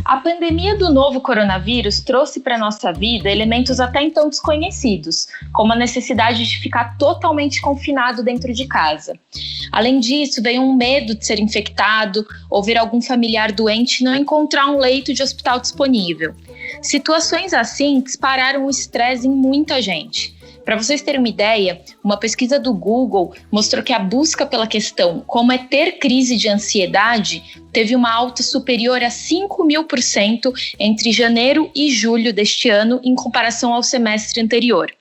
A pandemia do novo coronavírus trouxe para a nossa vida elementos até então desconhecidos, como a necessidade de ficar totalmente confinado dentro de casa. Além disso, veio um medo de ser infectado ou ver algum familiar doente e não encontrar um leito de hospital disponível. Situações assim dispararam o estresse em muita gente. Para vocês terem uma ideia, uma pesquisa do Google mostrou que a busca pela questão como é ter crise de ansiedade teve uma alta superior a 5.000% entre janeiro e julho deste ano em comparação ao semestre anterior.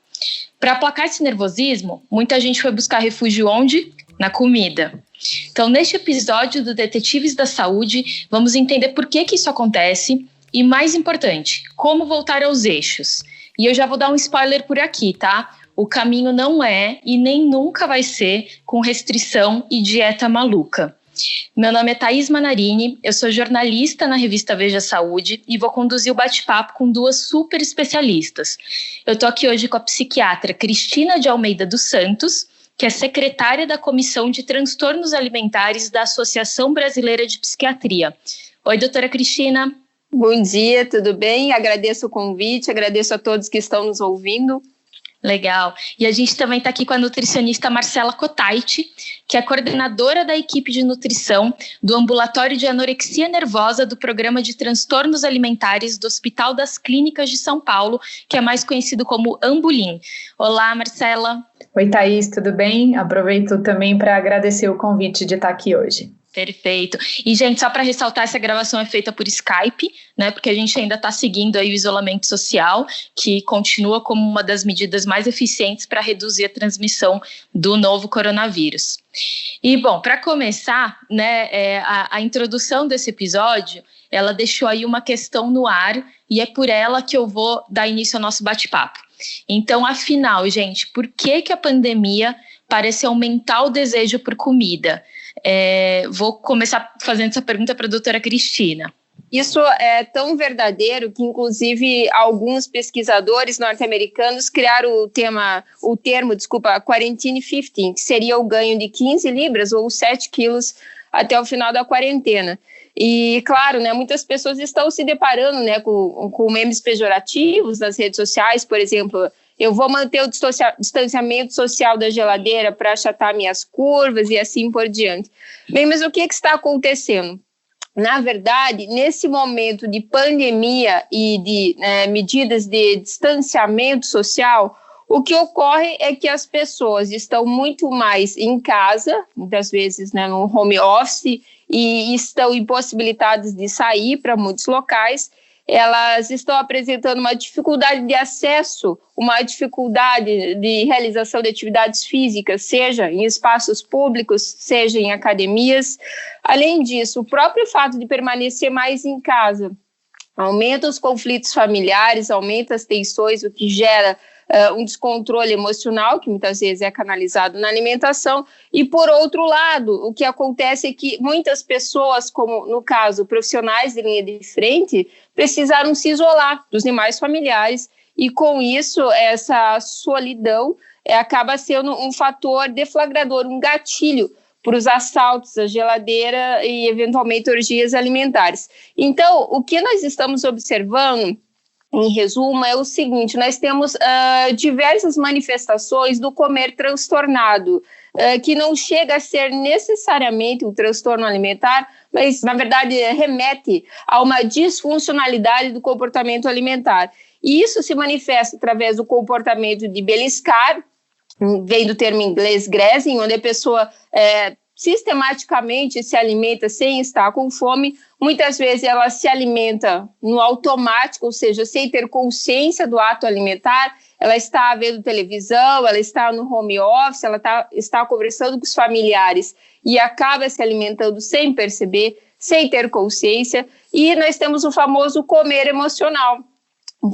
Para aplacar esse nervosismo, muita gente foi buscar refúgio onde? Na comida. Então, neste episódio do Detetives da Saúde, vamos entender por que isso acontece e, mais importante, como voltar aos eixos. E eu já vou dar um spoiler por aqui, tá? O caminho não é e nem nunca vai ser com restrição e dieta maluca. Meu nome é Thaís Manarini, eu sou jornalista na revista Veja Saúde e vou conduzir o bate-papo com duas super especialistas. Eu tô aqui hoje com a psiquiatra Cristina de Almeida dos Santos, que é secretária da Comissão de Transtornos Alimentares da Associação Brasileira de Psiquiatria. Oi, doutora Cristina. Bom dia, tudo bem? Agradeço o convite, agradeço a todos que estão nos ouvindo. Legal. E a gente também está aqui com a nutricionista Marcela Cotaiti, que é coordenadora da equipe de nutrição do Ambulatório de Anorexia Nervosa do Programa de Transtornos Alimentares do Hospital das Clínicas de São Paulo, que é mais conhecido como Ambulim. Olá, Marcela. Oi, Thaís, tudo bem? Aproveito também para agradecer o convite de estar aqui hoje. Perfeito. E, gente, só para ressaltar, essa gravação é feita por Skype, né? Porque a gente ainda está seguindo aí o isolamento social, que continua como uma das medidas mais eficientes para reduzir a transmissão do novo coronavírus. E, bom, para começar, né, a introdução desse episódio, ela deixou aí uma questão no ar e é por ela que eu vou dar início ao nosso bate-papo. Então, afinal, gente, por que a pandemia parece aumentar o desejo por comida? Vou começar fazendo essa pergunta para a doutora Cristina. Isso é tão verdadeiro que, inclusive, alguns pesquisadores norte-americanos criaram o termo, quarantine 15, que seria o ganho de 15 libras ou 7 quilos até o final da quarentena. E, claro, né, muitas pessoas estão se deparando, né, com memes pejorativos nas redes sociais, por exemplo, eu vou manter o distanciamento social da geladeira para achatar minhas curvas e assim por diante. Bem, mas o que está acontecendo? Na verdade, nesse momento de pandemia e de medidas de distanciamento social, o que ocorre é que as pessoas estão muito mais em casa, muitas vezes, né, no home office, e estão impossibilitadas de sair para muitos locais. Elas estão apresentando uma dificuldade de acesso, uma dificuldade de realização de atividades físicas, seja em espaços públicos, seja em academias. Além disso, o próprio fato de permanecer mais em casa aumenta os conflitos familiares, aumenta as tensões, o que gera um descontrole emocional, que muitas vezes é canalizado na alimentação, e por outro lado, o que acontece é que muitas pessoas, como no caso profissionais de linha de frente, precisaram se isolar dos demais familiares, e com isso essa solidão acaba sendo um fator deflagrador, um gatilho para os assaltos à geladeira e eventualmente orgias alimentares. Então, o que nós estamos observando, em resumo, é o seguinte: nós temos diversas manifestações do comer transtornado, que não chega a ser necessariamente um transtorno alimentar, mas, na verdade, remete a uma disfuncionalidade do comportamento alimentar. E isso se manifesta através do comportamento de beliscar, vem do termo inglês grazing, onde a pessoa sistematicamente se alimenta sem estar com fome. Muitas vezes ela se alimenta no automático, ou seja, sem ter consciência do ato alimentar. Ela está vendo televisão, ela está no home office, ela está conversando com os familiares e acaba se alimentando sem perceber, sem ter consciência. E nós temos o famoso comer emocional,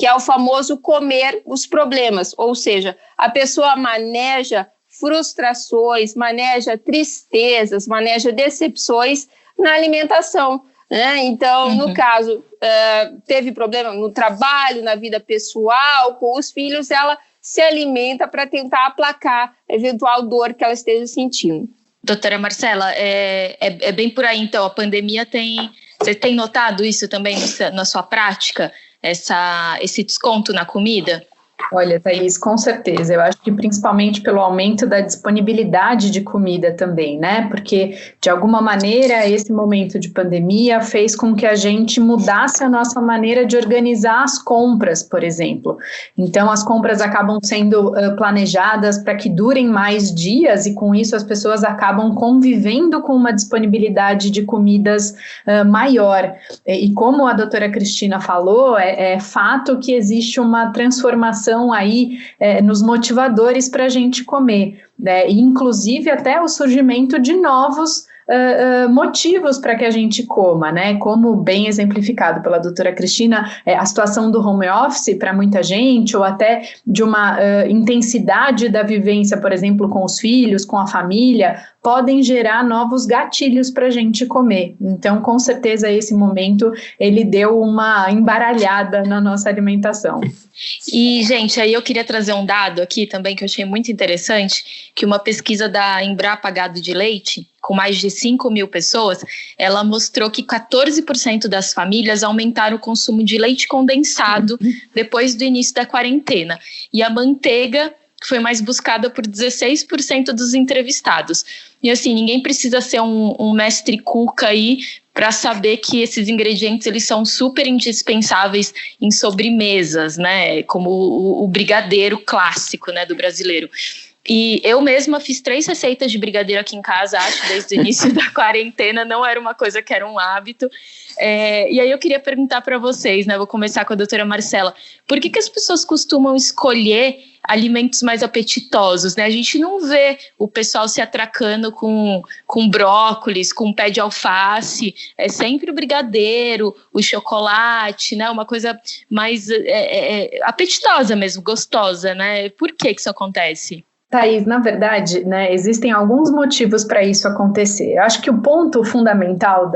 que é o famoso comer os problemas, ou seja, a pessoa maneja frustrações, maneja tristezas, maneja decepções na alimentação, né? Então, no caso, teve problema no trabalho, na vida pessoal, com os filhos, ela se alimenta para tentar aplacar a eventual dor que ela esteja sentindo. Doutora Marcela, é bem por aí, então, a pandemia tem Você tem notado isso também na sua prática, esse desconto na comida? Olha, Thaís, com certeza. Eu acho que principalmente pelo aumento da disponibilidade de comida também, né? Porque, de alguma maneira, esse momento de pandemia fez com que a gente mudasse a nossa maneira de organizar as compras, por exemplo. Então, as compras acabam sendo planejadas para que durem mais dias e, com isso, as pessoas acabam convivendo com uma disponibilidade de comidas maior. E como a doutora Cristina falou, é fato que existe uma transformação aí nos motivadores para a gente comer, né? E, inclusive até o surgimento de novos motivos para que a gente coma, né? Como bem exemplificado pela doutora Cristina, a situação do home office para muita gente, ou até de uma intensidade da vivência, por exemplo, com os filhos, com a família, podem gerar novos gatilhos para a gente comer. Então, com certeza, esse momento, ele deu uma embaralhada na nossa alimentação. E, gente, aí eu queria trazer um dado aqui também que eu achei muito interessante, que uma pesquisa da Embrapa Gado de Leite, com mais de 5 mil pessoas, ela mostrou que 14% das famílias aumentaram o consumo de leite condensado depois do início da quarentena. E a manteiga foi mais buscada por 16% dos entrevistados. E assim, ninguém precisa ser um mestre cuca aí para saber que esses ingredientes eles são super indispensáveis em sobremesas, né? Como o brigadeiro clássico, né, do brasileiro. E eu mesma fiz 3 receitas de brigadeiro aqui em casa, acho, desde o início da quarentena, não era uma coisa que era um hábito. E aí eu queria perguntar para vocês, né? Vou começar com a doutora Marcela. Por que as pessoas costumam escolher alimentos mais apetitosos, né? A gente não vê o pessoal se atracando com brócolis, com pé de alface. É sempre o brigadeiro, o chocolate, né? Uma coisa mais apetitosa mesmo, gostosa, né? Por que isso acontece? Thaís, na verdade, né, existem alguns motivos para isso acontecer. Eu acho que o ponto fundamental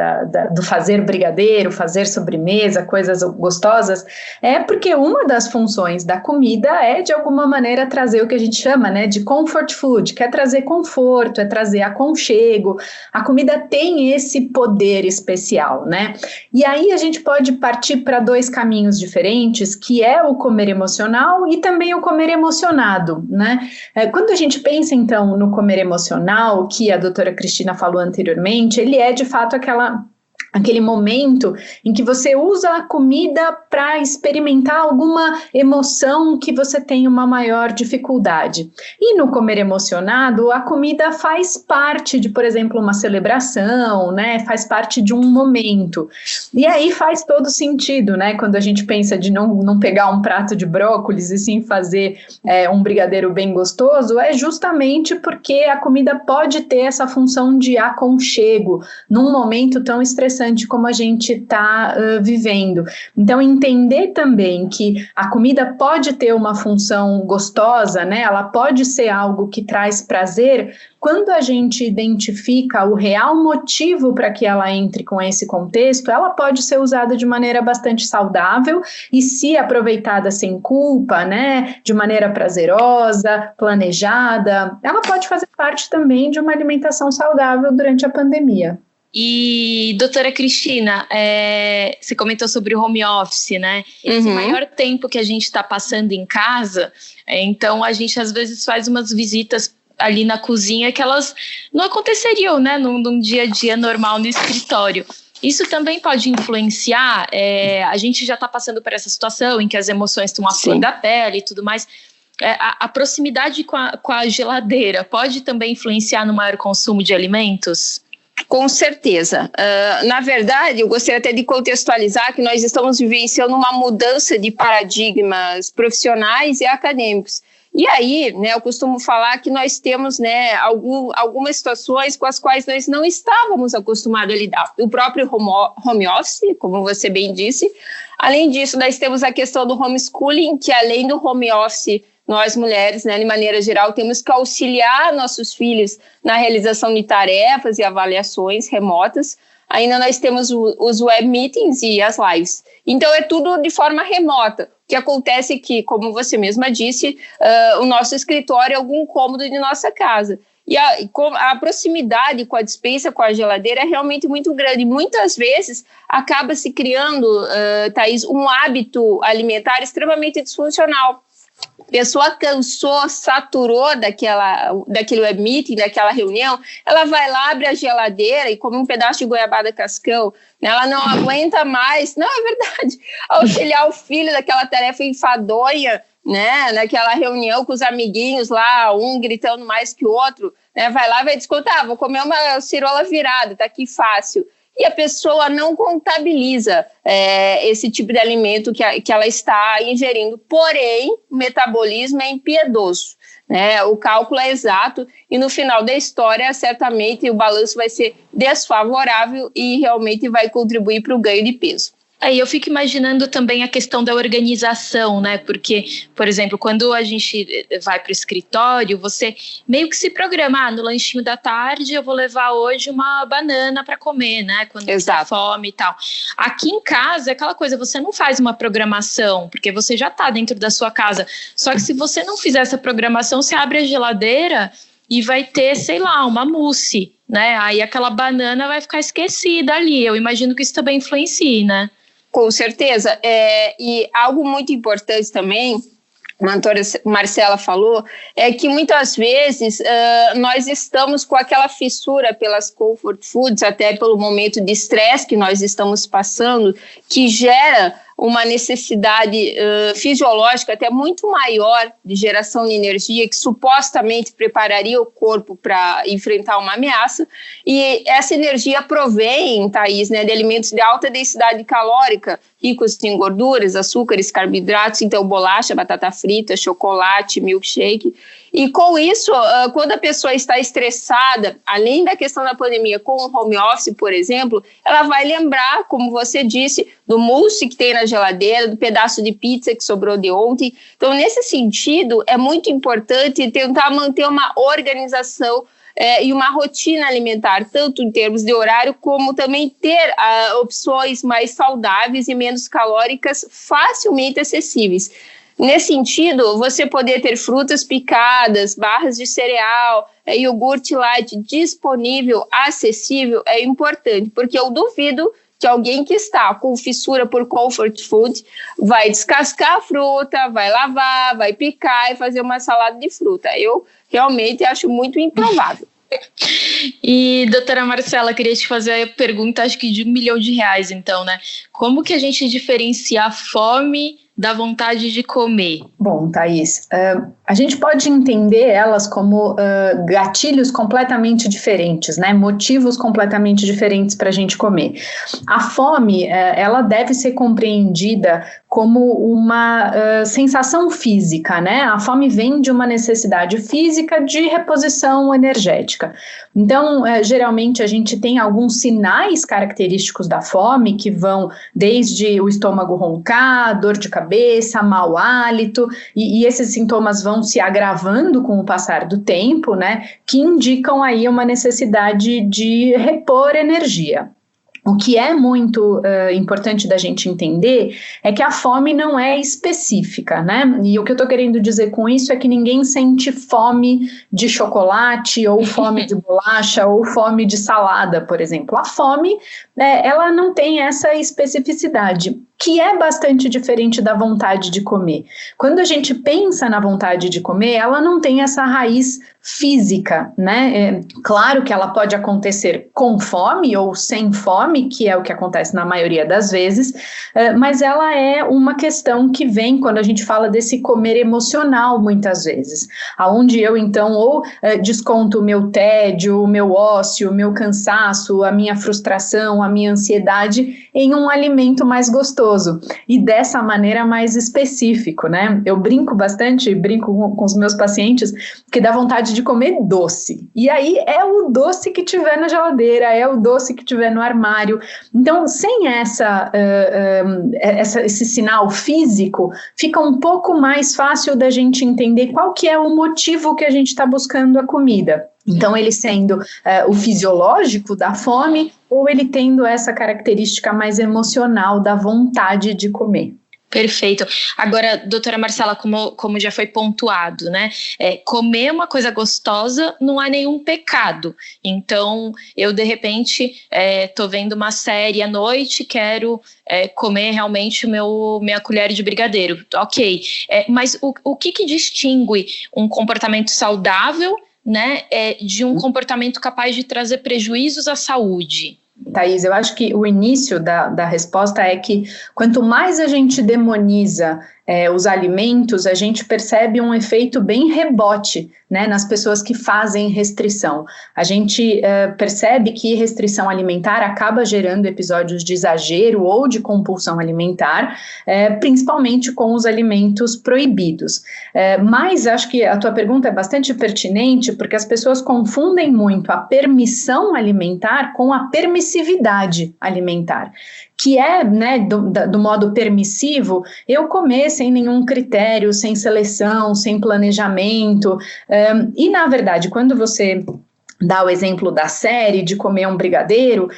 do fazer brigadeiro, fazer sobremesa, coisas gostosas, é porque uma das funções da comida é, de alguma maneira, trazer o que a gente chama, né, de comfort food, que é trazer conforto, é trazer aconchego. A comida tem esse poder especial, né? E aí a gente pode partir para 2 caminhos diferentes, que é o comer emocional e também o comer emocionado, né? Quando a gente pensa, então, no comer emocional, que a doutora Cristina falou anteriormente, ele é, de fato, aquele momento em que você usa a comida para experimentar alguma emoção que você tem uma maior dificuldade. E no comer emocionado, a comida faz parte de, por exemplo, uma celebração, né? Faz parte de um momento. E aí faz todo sentido, né? Quando a gente pensa de não pegar um prato de brócolis e sim fazer um brigadeiro bem gostoso, é justamente porque a comida pode ter essa função de aconchego num momento tão estressante como a gente está vivendo. Então, entender também que a comida pode ter uma função gostosa, né? Ela pode ser algo que traz prazer. Quando a gente identifica o real motivo para que ela entre com esse contexto, ela pode ser usada de maneira bastante saudável e, se aproveitada sem culpa, né, de maneira prazerosa, planejada, ela pode fazer parte também de uma alimentação saudável durante a pandemia. E, doutora Cristina, você comentou sobre o home office, né? Esse maior tempo que a gente está passando em casa, então a gente às vezes faz umas visitas ali na cozinha que elas não aconteceriam, né? Num dia a dia normal no escritório. Isso também pode influenciar, a gente já está passando por essa situação em que as emoções estão à flor da pele e tudo mais. A proximidade com a geladeira pode também influenciar no maior consumo de alimentos? Com certeza. Na verdade, eu gostaria até de contextualizar que nós estamos vivenciando uma mudança de paradigmas profissionais e acadêmicos. E aí, né, eu costumo falar que nós temos, né, algumas situações com as quais nós não estávamos acostumados a lidar. O próprio home office, como você bem disse. Além disso, nós temos a questão do homeschooling, que além do home office, nós mulheres, né, de maneira geral, temos que auxiliar nossos filhos na realização de tarefas e avaliações remotas. Ainda nós temos os web meetings e as lives. Então, é tudo de forma remota. O que acontece é que, como você mesma disse, o nosso escritório é algum cômodo de nossa casa. E a proximidade com a despensa, com a geladeira, é realmente muito grande. Muitas vezes acaba se criando, Thaís, um hábito alimentar extremamente disfuncional. A pessoa cansou, saturou daquele web meeting, daquela reunião, ela vai lá, abre a geladeira e come um pedaço de goiabada cascão, né? Ela não aguenta mais, não, é verdade, auxiliar o filho daquela tarefa enfadonha, né? Naquela reunião com os amiguinhos lá, um gritando mais que o outro, né? Vai lá, vai descontar, vou comer uma cirola virada, tá aqui fácil. E a pessoa não contabiliza esse tipo de alimento que ela está ingerindo. Porém, o metabolismo é impiedoso, né? O cálculo é exato e no final da história, certamente, o balanço vai ser desfavorável e realmente vai contribuir para o ganho de peso. Aí eu fico imaginando também a questão da organização, né? Porque, por exemplo, quando a gente vai para o escritório, você meio que se programa, no lanchinho da tarde eu vou levar hoje uma banana para comer, né? Quando tem fome e tal. Aqui em casa é aquela coisa, você não faz uma programação, porque você já está dentro da sua casa. Só que se você não fizer essa programação, você abre a geladeira e vai ter, sei lá, uma mousse, né? Aí aquela banana vai ficar esquecida ali. Eu imagino que isso também influencia, né? Com certeza, e algo muito importante também, a doutora Marcela falou, é que muitas vezes nós estamos com aquela fissura pelas comfort foods, até pelo momento de estresse que nós estamos passando, que gera uma necessidade fisiológica até muito maior de geração de energia, que supostamente prepararia o corpo para enfrentar uma ameaça, e essa energia provém, Thaís, né, de alimentos de alta densidade calórica, ricos em gorduras, açúcares, carboidratos, então bolacha, batata frita, chocolate, milkshake. E com isso, quando a pessoa está estressada, além da questão da pandemia, com o home office, por exemplo, ela vai lembrar, como você disse, do mousse que tem na geladeira, do pedaço de pizza que sobrou de ontem. Então, nesse sentido, é muito importante tentar manter uma organização e uma rotina alimentar, tanto em termos de horário, como também ter opções mais saudáveis e menos calóricas, facilmente acessíveis. Nesse sentido, você poder ter frutas picadas, barras de cereal, iogurte light disponível, acessível, é importante, porque eu duvido que alguém que está com fissura por comfort food vai descascar a fruta, vai lavar, vai picar e fazer uma salada de fruta. Eu realmente acho muito improvável. E, doutora Marcela, queria te fazer a pergunta, acho que de R$1 milhão, então, né? Como que a gente diferencia a fome da vontade de comer? Bom, Thaís, a gente pode entender elas como gatilhos completamente diferentes, né? Motivos completamente diferentes para a gente comer. A fome, ela deve ser compreendida como uma sensação física, né? A fome vem de uma necessidade física de reposição energética. Então, geralmente a gente tem alguns sinais característicos da fome que vão desde o estômago roncar, dor de cabeça, mau hálito, e esses sintomas vão se agravando com o passar do tempo, né? Que indicam aí uma necessidade de repor energia. O que é muito importante da gente entender é que a fome não é específica, né? E o que eu estou querendo dizer com isso é que ninguém sente fome de chocolate, ou fome de bolacha, ou fome de salada, por exemplo. A fome, ela não tem essa especificidade, que é bastante diferente da vontade de comer. Quando a gente pensa na vontade de comer, ela não tem essa raiz física, né? Claro que ela pode acontecer com fome ou sem fome, que é o que acontece na maioria das vezes, mas ela é uma questão que vem quando a gente fala desse comer emocional, muitas vezes, aonde eu então ou desconto o meu tédio, o meu ócio, o meu cansaço, a minha frustração, a minha ansiedade em um alimento mais gostoso e dessa maneira mais específico, né? Eu brinco com os meus pacientes que dá vontade de comer doce, e aí é o doce que tiver na geladeira, é o doce que tiver no armário. Então, sem esse sinal físico, fica um pouco mais fácil da gente entender qual que é o motivo que a gente está buscando a comida. Então, ele sendo o fisiológico da fome, ou ele tendo essa característica mais emocional da vontade de comer. Perfeito. Agora, doutora Marcela, como já foi pontuado, né? Comer uma coisa gostosa não é nenhum pecado. Então, eu, de repente, tô vendo uma série à noite, quero comer realmente minha colher de brigadeiro. Ok. Mas o que distingue um comportamento saudável, né, de um comportamento capaz de trazer prejuízos à saúde? Thaís, eu acho que o início da resposta é que quanto mais a gente demoniza os alimentos, a gente percebe um efeito bem rebote, né, nas pessoas que fazem restrição. A gente percebe que restrição alimentar acaba gerando episódios de exagero ou de compulsão alimentar, principalmente com os alimentos proibidos. Mas acho que a tua pergunta é bastante pertinente, porque as pessoas confundem muito a permissão alimentar com a permissividade alimentar, que é, né, do modo permissivo, eu comer sem nenhum critério, sem seleção, sem planejamento, e na verdade, quando você dá o exemplo da série, de comer um brigadeiro,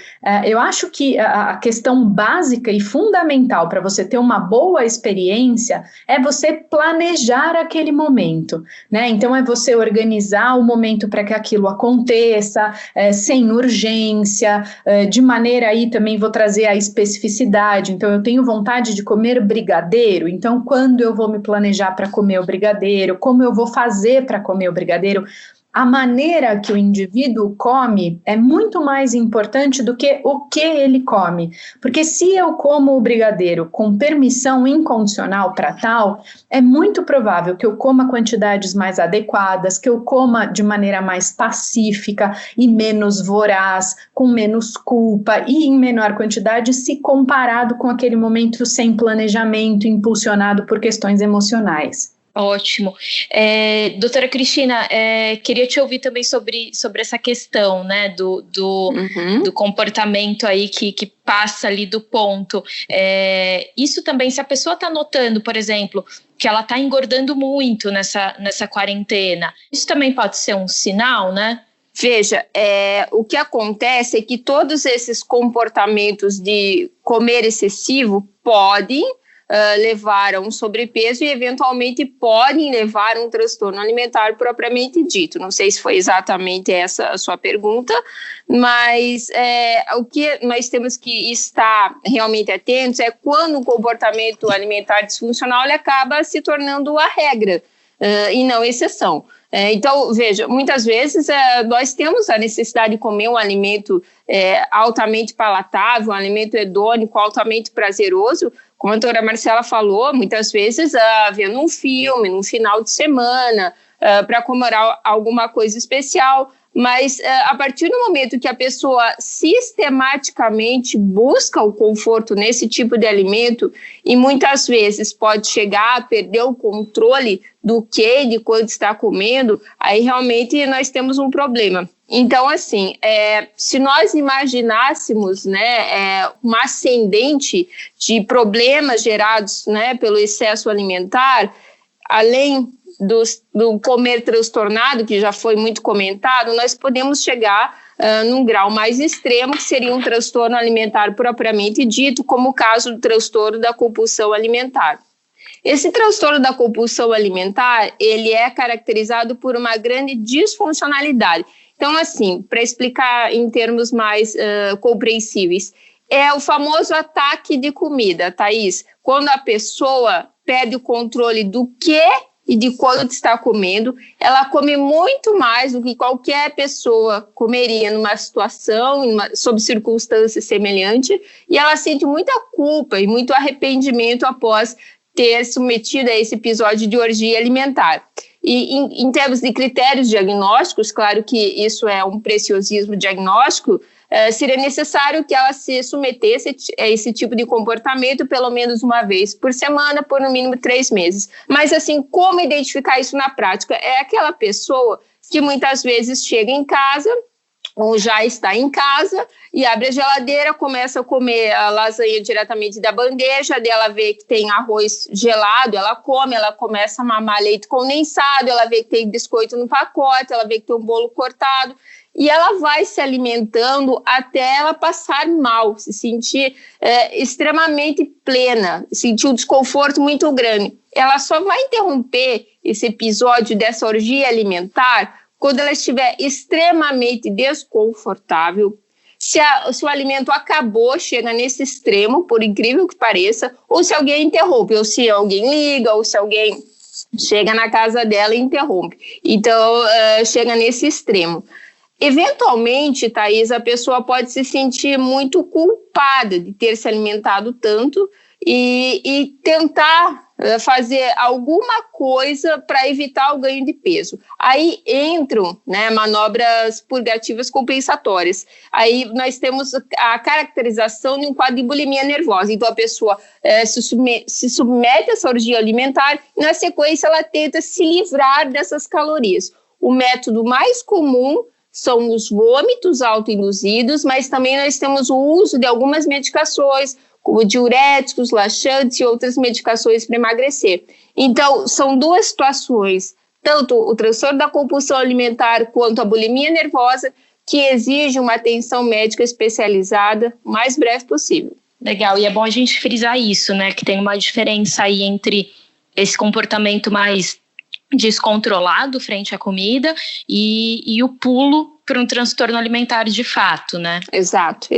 eu acho que a questão básica e fundamental para você ter uma boa experiência é você planejar aquele momento, né? Então é você organizar o momento para que aquilo aconteça, sem urgência, de maneira aí também vou trazer a especificidade. Então eu tenho vontade de comer brigadeiro, então quando eu vou me planejar para comer o brigadeiro, como eu vou fazer para comer o brigadeiro. A maneira que o indivíduo come é muito mais importante do que o que ele come, porque se eu como o brigadeiro com permissão incondicional para tal, é muito provável que eu coma quantidades mais adequadas, que eu coma de maneira mais pacífica e menos voraz, com menos culpa e em menor quantidade se comparado com aquele momento sem planejamento, impulsionado por questões emocionais. Ótimo. Doutora Cristina, queria te ouvir também sobre essa questão, né, do comportamento aí que passa ali do ponto. Isso também, se a pessoa está notando, por exemplo, que ela está engordando muito nessa quarentena, isso também pode ser um sinal, né? Veja, o que acontece é que todos esses comportamentos de comer excessivo podem levar a um sobrepeso e eventualmente podem levar a um transtorno alimentar propriamente dito. Não sei se foi exatamente essa a sua pergunta, mas o que nós temos que estar realmente atentos é quando o comportamento alimentar disfuncional ele acaba se tornando a regra e não exceção. Então, veja, muitas vezes nós temos a necessidade de comer um alimento altamente palatável, um alimento hedônico, altamente prazeroso, como a doutora Marcela falou, muitas vezes vendo um filme, num final de semana, para comemorar alguma coisa especial, mas a partir do momento que a pessoa sistematicamente busca o conforto nesse tipo de alimento e muitas vezes pode chegar a perder o controle do que, de quanto está comendo, aí realmente nós temos um problema. Então, assim, se nós imaginássemos, né, uma ascendente de problemas gerados, né, pelo excesso alimentar, além do comer transtornado, que já foi muito comentado, nós podemos chegar num grau mais extremo, que seria um transtorno alimentar propriamente dito, como o caso do transtorno da compulsão alimentar. Esse transtorno da compulsão alimentar, ele é caracterizado por uma grande disfuncionalidade. Então, assim, para explicar em termos mais compreensíveis, é o famoso ataque de comida, Thaís, quando a pessoa perde o controle do que e de quanto está comendo, ela come muito mais do que qualquer pessoa comeria numa situação, sob circunstâncias semelhantes, e ela sente muita culpa e muito arrependimento após ter submetido a esse episódio de orgia alimentar. E em termos de critérios diagnósticos, claro que isso é um preciosismo diagnóstico, seria necessário que ela se submetesse a esse tipo de comportamento pelo menos uma vez por semana, por no mínimo 3 meses. Mas, assim, como identificar isso na prática? É aquela pessoa que muitas vezes chega em casa ou já está em casa e abre a geladeira, começa a comer a lasanha diretamente da bandeja, dela vê que tem arroz gelado, ela come, ela começa a mamar leite condensado, ela vê que tem biscoito no pacote, ela vê que tem um bolo cortado. e ela vai se alimentando até ela passar mal, se sentir extremamente plena, sentir um desconforto muito grande. Ela só vai interromper esse episódio dessa orgia alimentar quando ela estiver extremamente desconfortável, se o alimento acabou, chega nesse extremo, por incrível que pareça, ou se alguém interrompe, ou se alguém liga, ou se alguém chega na casa dela e interrompe. Então, chega nesse extremo. Eventualmente, Thaís, a pessoa pode se sentir muito culpada de ter se alimentado tanto e tentar fazer alguma coisa para evitar o ganho de peso. Aí entram, né, manobras purgativas compensatórias. Aí nós temos a caracterização de um quadro de bulimia nervosa. Então a pessoa se submete a essa orgia alimentar e na sequência ela tenta se livrar dessas calorias. O método mais comum são os vômitos autoinduzidos, mas também nós temos o uso de algumas medicações, como diuréticos, laxantes e outras medicações para emagrecer. Então, são duas situações, tanto o transtorno da compulsão alimentar quanto a bulimia nervosa, que exigem uma atenção médica especializada o mais breve possível. Legal, e é bom a gente frisar isso, né, que tem uma diferença aí entre esse comportamento mais descontrolado frente à comida e o pulo para um transtorno alimentar de fato, né? Exato.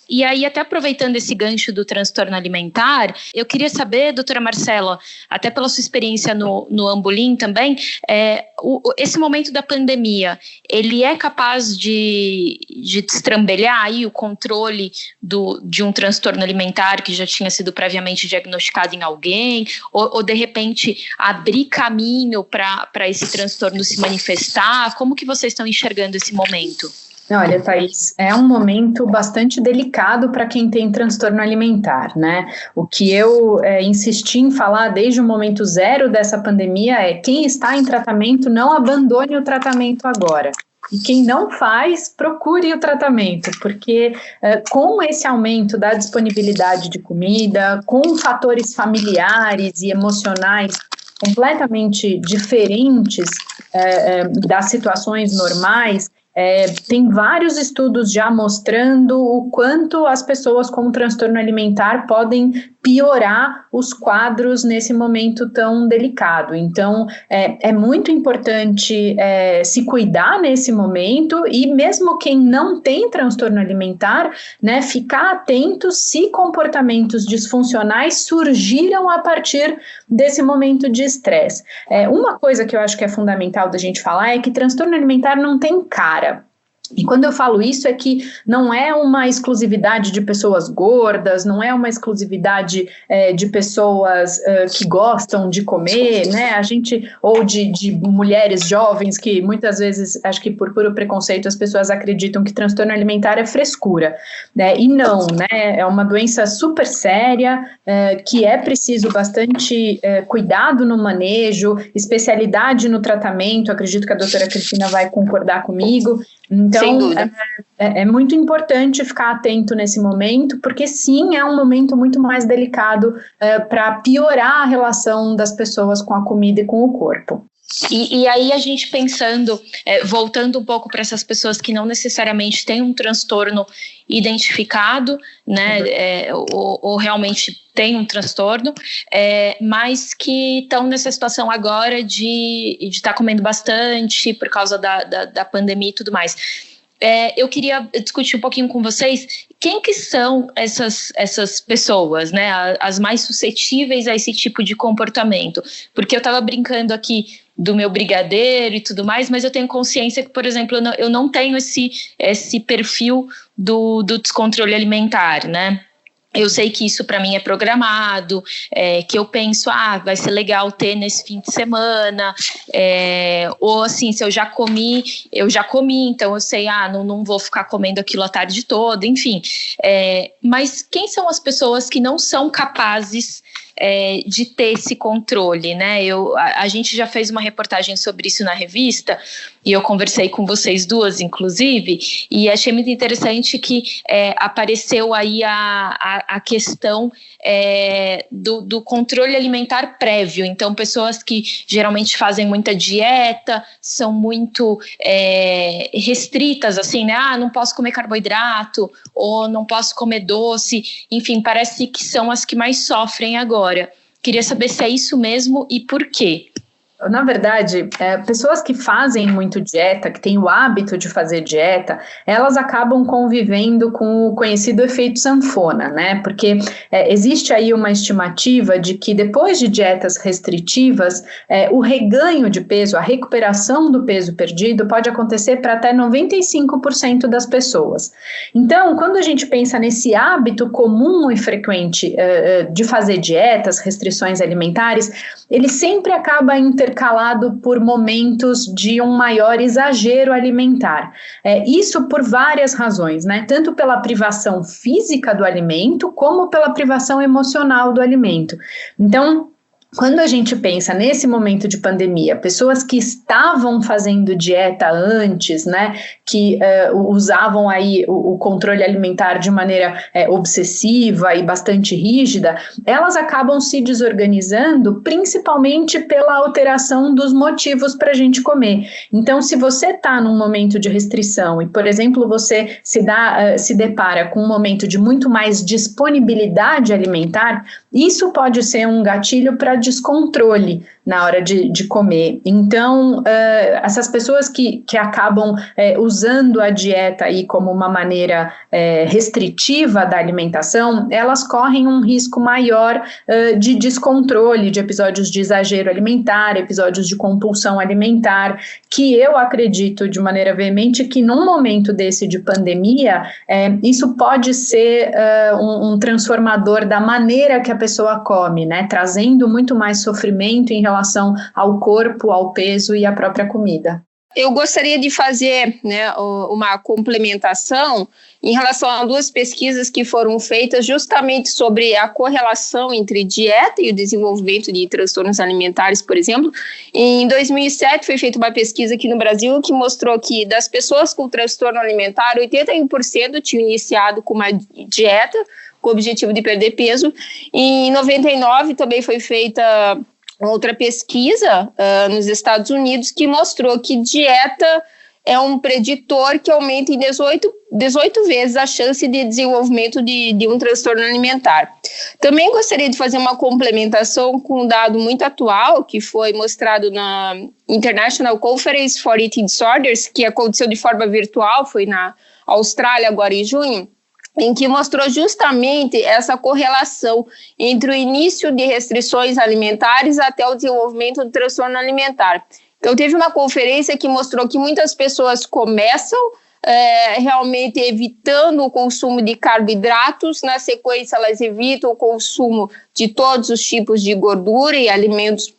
E aí, até aproveitando esse gancho do transtorno alimentar, eu queria saber, doutora Marcela, até pela sua experiência no Ambulim também, esse momento da pandemia, ele é capaz de destrambelhar aí o controle de um transtorno alimentar que já tinha sido previamente diagnosticado em alguém, ou de repente abrir caminho para esse transtorno se manifestar? Como que vocês estão enxergando esse momento? Olha, Thaís, é um momento bastante delicado para quem tem transtorno alimentar, né? O que eu insisti em falar desde o momento zero dessa pandemia é: quem está em tratamento, não abandone o tratamento agora. E quem não faz, procure o tratamento, porque com esse aumento da disponibilidade de comida, com fatores familiares e emocionais completamente diferentes das situações normais, tem vários estudos já mostrando o quanto as pessoas com transtorno alimentar podem piorar os quadros nesse momento tão delicado. Então, é muito importante se cuidar nesse momento e mesmo quem não tem transtorno alimentar, né, ficar atento se comportamentos disfuncionais surgiram a partir desse momento de estresse. Uma coisa que eu acho que é fundamental da gente falar é que transtorno alimentar não tem cara. E quando eu falo isso é que não é uma exclusividade de pessoas gordas, não é uma exclusividade de pessoas que gostam de comer, né? A gente, ou de mulheres jovens que muitas vezes, acho que por puro preconceito, as pessoas acreditam que transtorno alimentar é frescura, né? E não, né? É uma doença super séria, que é preciso bastante cuidado no manejo, especialidade no tratamento. Acredito que a doutora Cristina vai concordar comigo. Então, é muito importante ficar atento nesse momento, porque sim, é um momento muito mais delicado para piorar a relação das pessoas com a comida e com o corpo. E aí a gente pensando, voltando um pouco para essas pessoas que não necessariamente têm um transtorno identificado, né, ou realmente têm um transtorno, mas que estão nessa situação agora de estar comendo bastante por causa da pandemia e tudo mais. Eu queria discutir um pouquinho com vocês quem que são essas pessoas, né, as mais suscetíveis a esse tipo de comportamento, porque eu estava brincando aqui do meu brigadeiro e tudo mais, mas eu tenho consciência que, por exemplo, eu não tenho esse perfil do descontrole alimentar, né? Eu sei que isso para mim é programado, que eu penso, vai ser legal ter nesse fim de semana, ou assim, se eu já comi, então eu sei, não vou ficar comendo aquilo a tarde toda, enfim. Mas quem são as pessoas que não são capazes de ter esse controle, né? A gente já fez uma reportagem sobre isso na revista, e eu conversei com vocês duas, inclusive, e achei muito interessante que apareceu aí a questão do controle alimentar prévio. Então, pessoas que geralmente fazem muita dieta, são muito restritas, assim, né? Não posso comer carboidrato, ou não posso comer doce, enfim, parece que são as que mais sofrem agora. Queria saber se é isso mesmo e por quê. Na verdade, pessoas que fazem muito dieta, que têm o hábito de fazer dieta, elas acabam convivendo com o conhecido efeito sanfona, né? Porque existe aí uma estimativa de que depois de dietas restritivas, o reganho de peso, a recuperação do peso perdido pode acontecer para até 95% das pessoas. Então, quando a gente pensa nesse hábito comum e frequente de fazer dietas, restrições alimentares, ele sempre acaba intercalado por momentos de um maior exagero alimentar. Isso por várias razões, né? Tanto pela privação física do alimento, como pela privação emocional do alimento. Então, quando a gente pensa nesse momento de pandemia, pessoas que estavam fazendo dieta antes, né, que usavam aí o controle alimentar de maneira obsessiva e bastante rígida, elas acabam se desorganizando principalmente pela alteração dos motivos para a gente comer. Então, se você está num momento de restrição e, por exemplo, você se depara com um momento de muito mais disponibilidade alimentar, isso pode ser um gatilho para descontrole na hora de comer. Então, essas pessoas que acabam usando a dieta aí como uma maneira restritiva da alimentação, elas correm um risco maior de descontrole, de episódios de exagero alimentar, episódios de compulsão alimentar, que eu acredito de maneira veemente que num momento desse de pandemia, isso pode ser um transformador da maneira que a pessoa come, né, trazendo muito mais sofrimento em relação ao corpo, ao peso e à própria comida. Eu gostaria de fazer, né, uma complementação em relação a duas pesquisas que foram feitas justamente sobre a correlação entre dieta e o desenvolvimento de transtornos alimentares, por exemplo. Em 2007 foi feita uma pesquisa aqui no Brasil que mostrou que das pessoas com transtorno alimentar, 81% tinham iniciado com uma dieta com o objetivo de perder peso. Em 99 também foi feita outra pesquisa nos Estados Unidos que mostrou que dieta é um preditor que aumenta em 18 vezes a chance de desenvolvimento de um transtorno alimentar. Também gostaria de fazer uma complementação com um dado muito atual que foi mostrado na International Conference for Eating Disorders, que aconteceu de forma virtual, foi na Austrália agora em junho, em que mostrou justamente essa correlação entre o início de restrições alimentares até o desenvolvimento do transtorno alimentar. Então, teve uma conferência que mostrou que muitas pessoas começam realmente evitando o consumo de carboidratos, na sequência elas evitam o consumo de todos os tipos de gordura e alimentos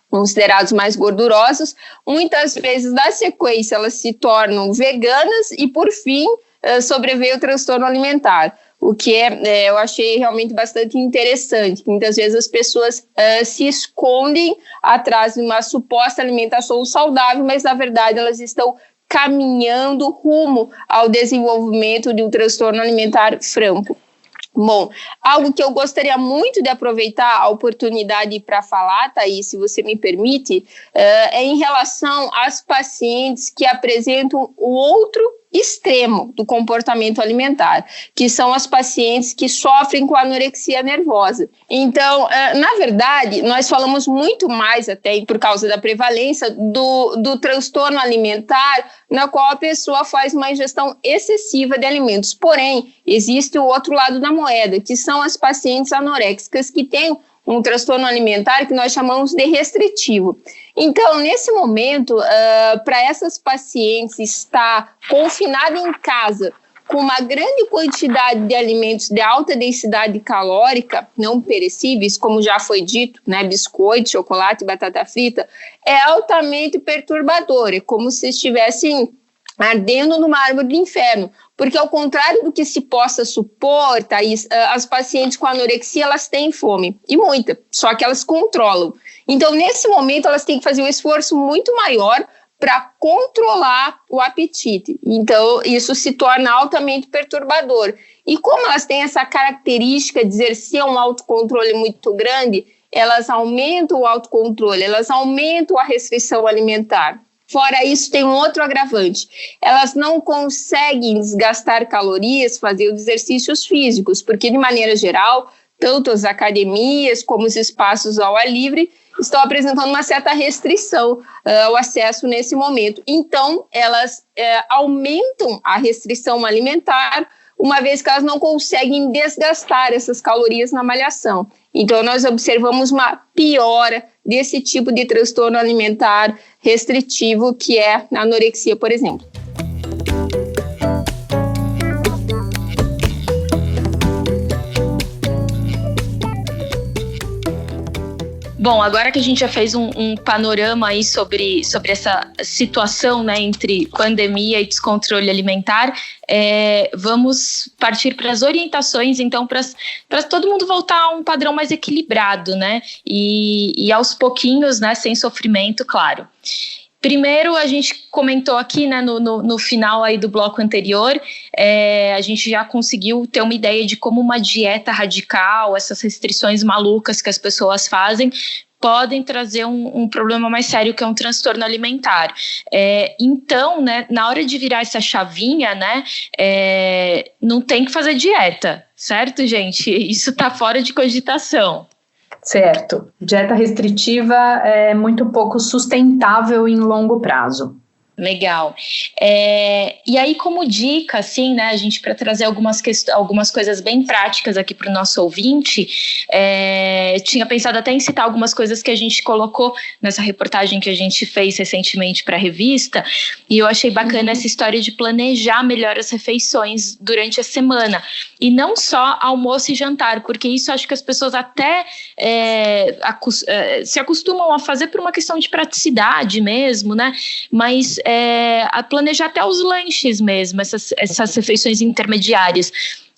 considerados mais gordurosos. Muitas vezes, na sequência, elas se tornam veganas e, por fim, sobreveio o transtorno alimentar, o que eu achei realmente bastante interessante. Muitas vezes as pessoas se escondem atrás de uma suposta alimentação saudável, mas na verdade elas estão caminhando rumo ao desenvolvimento de um transtorno alimentar franco. Bom, algo que eu gostaria muito de aproveitar a oportunidade para falar, Thaís, se você me permite, é em relação às pacientes que apresentam o outro extremo do comportamento alimentar, que são as pacientes que sofrem com anorexia nervosa. Então, na verdade, nós falamos muito mais, até por causa da prevalência, do transtorno alimentar, na qual a pessoa faz uma ingestão excessiva de alimentos. Porém, existe o outro lado da moeda, que são as pacientes anoréxicas que têm um transtorno alimentar que nós chamamos de restritivo. Então, nesse momento, para essas pacientes estar confinada em casa com uma grande quantidade de alimentos de alta densidade calórica, não perecíveis, como já foi dito, né, biscoito, chocolate, batata frita, é altamente perturbador, é como se estivessem ardendo numa árvore do inferno, Porque ao contrário do que se possa supor, Thaís, as pacientes com anorexia, elas têm fome, e muita, só que elas controlam. Então, nesse momento, elas têm que fazer um esforço muito maior para controlar o apetite. Então, isso se torna altamente perturbador. E como elas têm essa característica de exercer um autocontrole muito grande, elas aumentam o autocontrole, elas aumentam a restrição alimentar. Fora isso, tem um outro agravante. Elas não conseguem desgastar calorias fazendo exercícios físicos, porque, de maneira geral, tanto as academias como os espaços ao ar livre estão apresentando uma certa restrição ao acesso nesse momento. Então, elas aumentam a restrição alimentar, uma vez que elas não conseguem desgastar essas calorias na malhação. Então, nós observamos uma piora desse tipo de transtorno alimentar restritivo, que é a anorexia, por exemplo. Bom, agora que a gente já fez um panorama aí sobre essa situação, né, entre pandemia e descontrole alimentar, vamos partir para as orientações, então, para todo mundo voltar a um padrão mais equilibrado, né, e aos pouquinhos, né, sem sofrimento, claro. Primeiro, a gente comentou aqui, né, no final aí do bloco anterior, a gente já conseguiu ter uma ideia de como uma dieta radical, essas restrições malucas que as pessoas fazem, podem trazer um problema mais sério, que é um transtorno alimentar. Então, né, na hora de virar essa chavinha, né, não tem que fazer dieta, certo, gente? Isso está fora de cogitação. Certo. Dieta restritiva é muito pouco sustentável em longo prazo. Legal. E aí, como dica, assim, né, a gente, para trazer algumas coisas bem práticas aqui para o nosso ouvinte, tinha pensado até em citar algumas coisas que a gente colocou nessa reportagem que a gente fez recentemente para a revista, e eu achei bacana essa história de planejar melhor as refeições durante a semana, e não só almoço e jantar, porque isso acho que as pessoas até se acostumam a fazer por uma questão de praticidade mesmo, né, mas a planejar até os lanches mesmo, essas refeições intermediárias.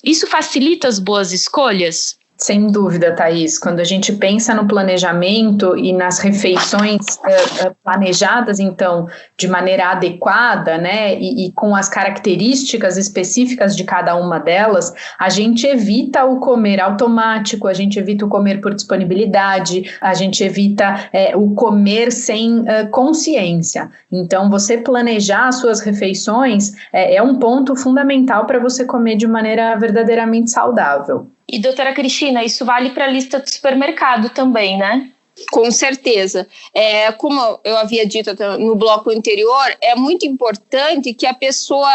Isso facilita as boas escolhas? Sem dúvida, Thaís. Quando a gente pensa no planejamento e nas refeições planejadas, então, de maneira adequada, né, e com as características específicas de cada uma delas, a gente evita o comer automático, a gente evita o comer por disponibilidade, a gente evita o comer sem consciência. Então, você planejar as suas refeições é um ponto fundamental para você comer de maneira verdadeiramente saudável. E, doutora Cristina, isso vale para a lista do supermercado também, né? Com certeza. Como eu havia dito no bloco anterior, é muito importante que a pessoa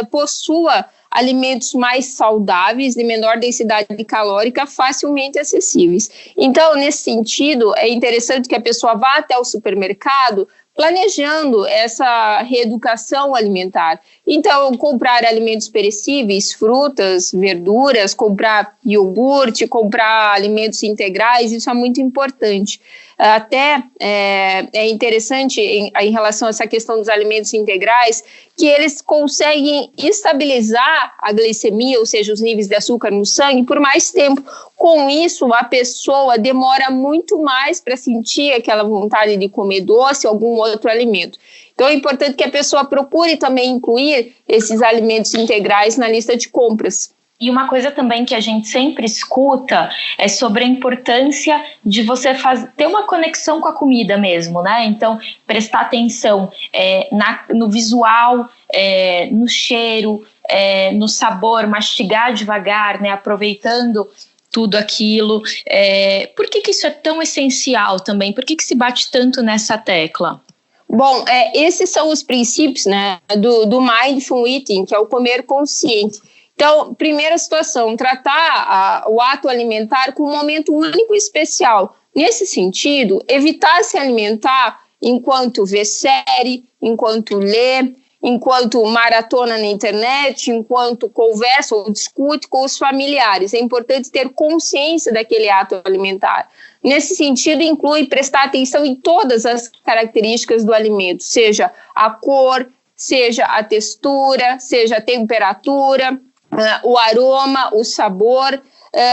possua alimentos mais saudáveis, de menor densidade calórica, facilmente acessíveis. Então, nesse sentido, é interessante que a pessoa vá até o supermercado planejando essa reeducação alimentar. Então, comprar alimentos perecíveis, frutas, verduras, comprar iogurte, comprar alimentos integrais, isso é muito importante. Até é interessante em relação a essa questão dos alimentos integrais, que eles conseguem estabilizar a glicemia, ou seja, os níveis de açúcar no sangue, por mais tempo. Com isso, a pessoa demora muito mais para sentir aquela vontade de comer doce ou algum outro alimento. Então, é importante que a pessoa procure também incluir esses alimentos integrais na lista de compras. E uma coisa também que a gente sempre escuta é sobre a importância de você ter uma conexão com a comida mesmo, né? Então, prestar atenção no visual, no cheiro, no sabor, mastigar devagar, né? Aproveitando tudo aquilo. Por que isso é tão essencial também? Por que se bate tanto nessa tecla? Bom, esses são os princípios, né, do Mindful Eating, que é o comer consciente. Então, primeira situação, tratar o ato alimentar como um momento único e especial. Nesse sentido, evitar se alimentar enquanto vê série, enquanto lê, enquanto maratona na internet, enquanto conversa ou discute com os familiares. É importante ter consciência daquele ato alimentar. Nesse sentido, inclui prestar atenção em todas as características do alimento, seja a cor, seja a textura, seja a temperatura, o aroma, o sabor,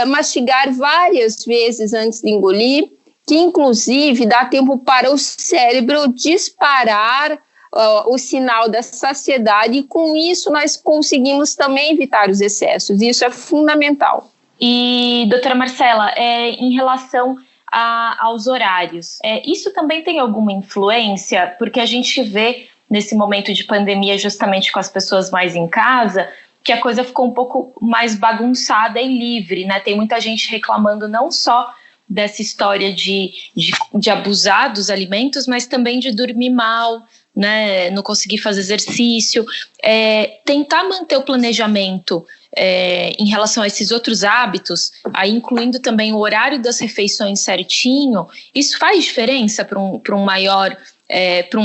mastigar várias vezes antes de engolir, que inclusive dá tempo para o cérebro disparar o sinal da saciedade, e com isso nós conseguimos também evitar os excessos. Isso é fundamental. E, doutora Marcela, em relação aos horários, isso também tem alguma influência? Porque a gente vê nesse momento de pandemia, justamente com as pessoas mais em casa, que a coisa ficou um pouco mais bagunçada e livre, né? Tem muita gente reclamando não só dessa história de abusar dos alimentos, mas também de dormir mal, né, não conseguir fazer exercício, tentar manter o planejamento em relação a esses outros hábitos, aí incluindo também o horário das refeições certinho, isso faz diferença para um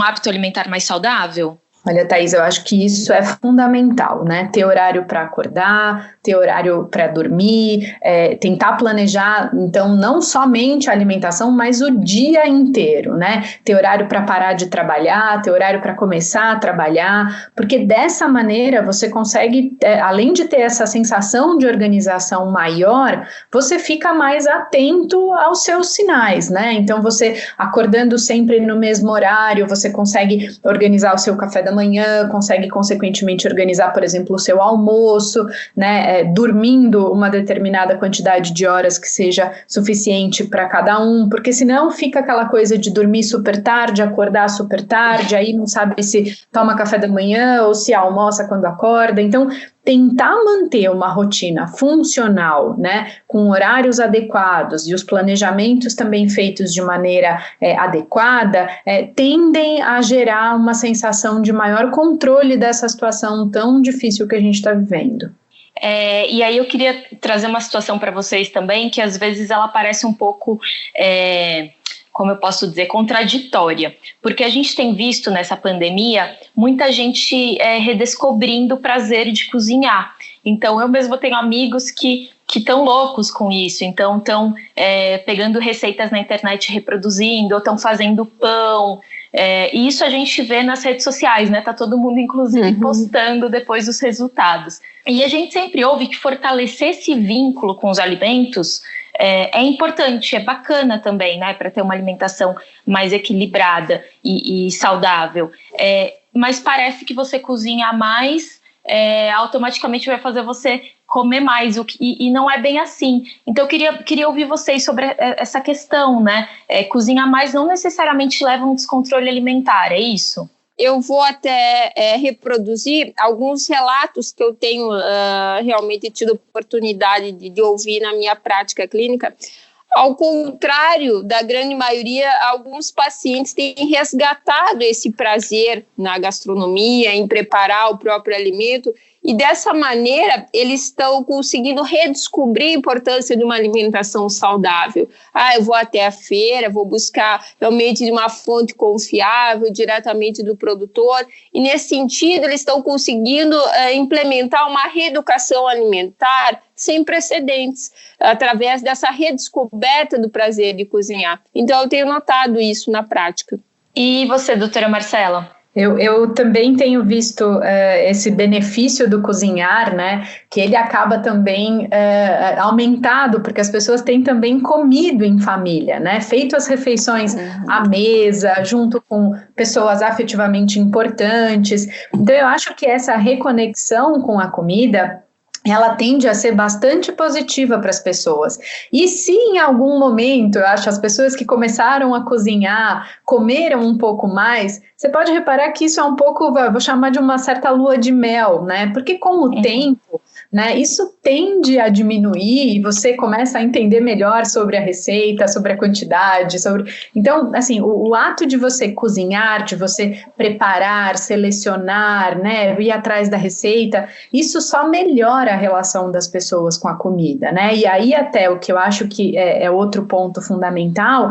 hábito alimentar mais saudável? Olha, Thaís, eu acho que isso é fundamental, né? Ter horário para acordar, ter horário para dormir, tentar planejar, então, não somente a alimentação, mas o dia inteiro, né? Ter horário para parar de trabalhar, ter horário para começar a trabalhar, porque dessa maneira você consegue, além de ter essa sensação de organização maior, você fica mais atento aos seus sinais, né? Então, você acordando sempre no mesmo horário, você consegue organizar o seu café da manhã, consegue consequentemente organizar, por exemplo, o seu almoço, né, dormindo uma determinada quantidade de horas que seja suficiente para cada um, porque senão fica aquela coisa de dormir super tarde, acordar super tarde, aí não sabe se toma café da manhã ou se almoça quando acorda. Então, tentar manter uma rotina funcional, né, com horários adequados e os planejamentos também feitos de maneira adequada, tendem a gerar uma sensação de maior controle dessa situação tão difícil que a gente está vivendo. E aí eu queria trazer uma situação para vocês também, que às vezes ela parece um pouco... como eu posso dizer, contraditória, porque a gente tem visto nessa pandemia muita gente redescobrindo o prazer de cozinhar. Então, eu mesmo tenho amigos que estão loucos com isso, então estão pegando receitas na internet, reproduzindo, ou estão fazendo pão, e isso a gente vê nas redes sociais, né? Tá todo mundo, inclusive, postando depois os resultados. E a gente sempre ouve que fortalecer esse vínculo com os alimentos é importante, é bacana também, né, para ter uma alimentação mais equilibrada e saudável. Mas parece que você cozinhar mais automaticamente vai fazer você comer mais, e não é bem assim. Então eu queria ouvir vocês sobre essa questão, né? Cozinhar mais não necessariamente leva a um descontrole alimentar, é isso? Eu vou até reproduzir alguns relatos que eu tenho realmente tido oportunidade de ouvir na minha prática clínica. Ao contrário da grande maioria, alguns pacientes têm resgatado esse prazer na gastronomia, em preparar o próprio alimento, e dessa maneira eles estão conseguindo redescobrir a importância de uma alimentação saudável. Eu vou até a feira, vou buscar realmente de uma fonte confiável, diretamente do produtor, e nesse sentido eles estão conseguindo implementar uma reeducação alimentar sem precedentes, através dessa redescoberta do prazer de cozinhar. Então eu tenho notado isso na prática. E você, doutora Marcela? Eu também tenho visto esse benefício do cozinhar, né, que ele acaba também aumentado, porque as pessoas têm também comido em família, né, feito as refeições à mesa, junto com pessoas afetivamente importantes. Então eu acho que essa reconexão com a comida, ela tende a ser bastante positiva para as pessoas. E se em algum momento, eu acho, as pessoas que começaram a cozinhar, comeram um pouco mais, você pode reparar que isso é um pouco, vou chamar de uma certa lua de mel, né? Porque com o tempo, né, isso tende a diminuir e você começa a entender melhor sobre a receita, sobre a quantidade, Então, assim, o ato de você cozinhar, de você preparar, selecionar, né, ir atrás da receita, isso só melhora a relação das pessoas com a comida, né? E aí até o que eu acho que é outro ponto fundamental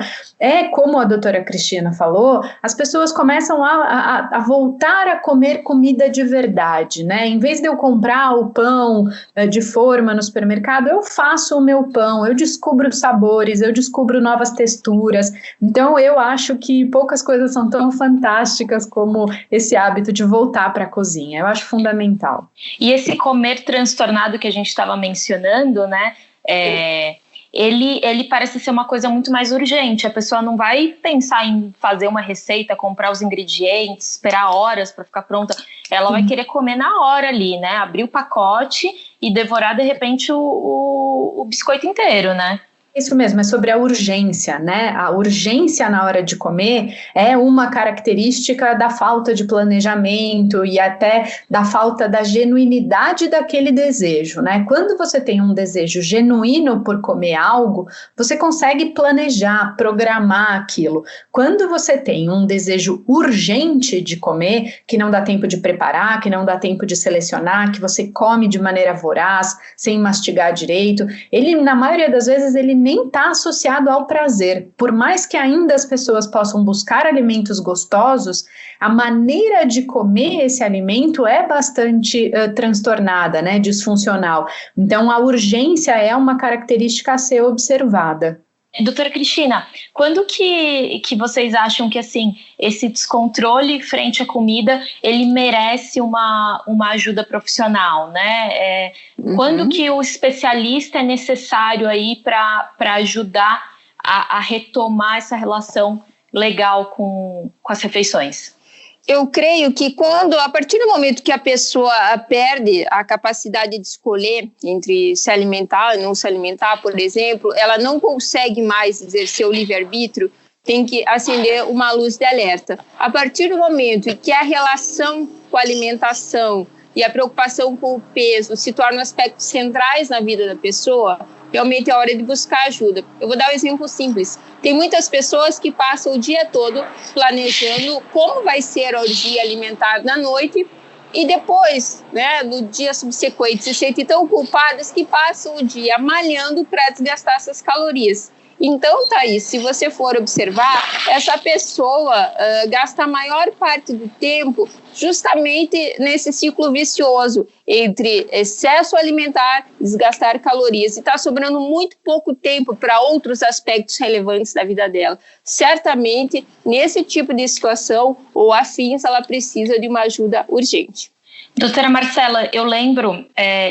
como a doutora Cristina falou, as pessoas começam a voltar a comer comida de verdade, né? Em vez de eu comprar o pão de forma no supermercado, eu faço o meu pão, eu descubro sabores, eu descubro novas texturas. Então, eu acho que poucas coisas são tão fantásticas como esse hábito de voltar para a cozinha. Eu acho fundamental. E esse comer transtornado que a gente estava mencionando, né? Ele parece ser uma coisa muito mais urgente. A pessoa não vai pensar em fazer uma receita, comprar os ingredientes, esperar horas para ficar pronta. Ela vai querer comer na hora ali, né? Abrir o pacote e devorar, de repente, o biscoito inteiro, né? Isso mesmo, é sobre a urgência, né? A urgência na hora de comer é uma característica da falta de planejamento e até da falta da genuinidade daquele desejo, né? Quando você tem um desejo genuíno por comer algo, você consegue planejar, programar aquilo. Quando você tem um desejo urgente de comer, que não dá tempo de preparar, que não dá tempo de selecionar, que você come de maneira voraz, sem mastigar direito, ele, na maioria das vezes, ele nem está associado ao prazer. Por mais que ainda as pessoas possam buscar alimentos gostosos, a maneira de comer esse alimento é bastante transtornada, né, disfuncional. Então, a urgência é uma característica a ser observada. Doutora Cristina, quando que vocês acham que assim, esse descontrole frente à comida, ele merece uma ajuda profissional, né? Quando que o especialista é necessário aí para ajudar a retomar essa relação legal com as refeições? Eu creio que a partir do momento que a pessoa perde a capacidade de escolher entre se alimentar e não se alimentar, por exemplo, ela não consegue mais exercer o livre-arbítrio, tem que acender uma luz de alerta. A partir do momento em que a relação com a alimentação e a preocupação com o peso se tornam aspectos centrais na vida da pessoa, realmente é hora de buscar ajuda. Eu vou dar um exemplo simples. Tem muitas pessoas que passam o dia todo planejando como vai ser a orgia alimentar na noite e depois, né, no dia subsequente, se sentem tão culpadas que passam o dia malhando para desgastar essas calorias. Então, Thaís, se você for observar, essa pessoa gasta a maior parte do tempo justamente nesse ciclo vicioso entre excesso alimentar, desgastar calorias, e está sobrando muito pouco tempo para outros aspectos relevantes da vida dela. Certamente, nesse tipo de situação ou afins, ela precisa de uma ajuda urgente. Doutora Marcela, eu lembro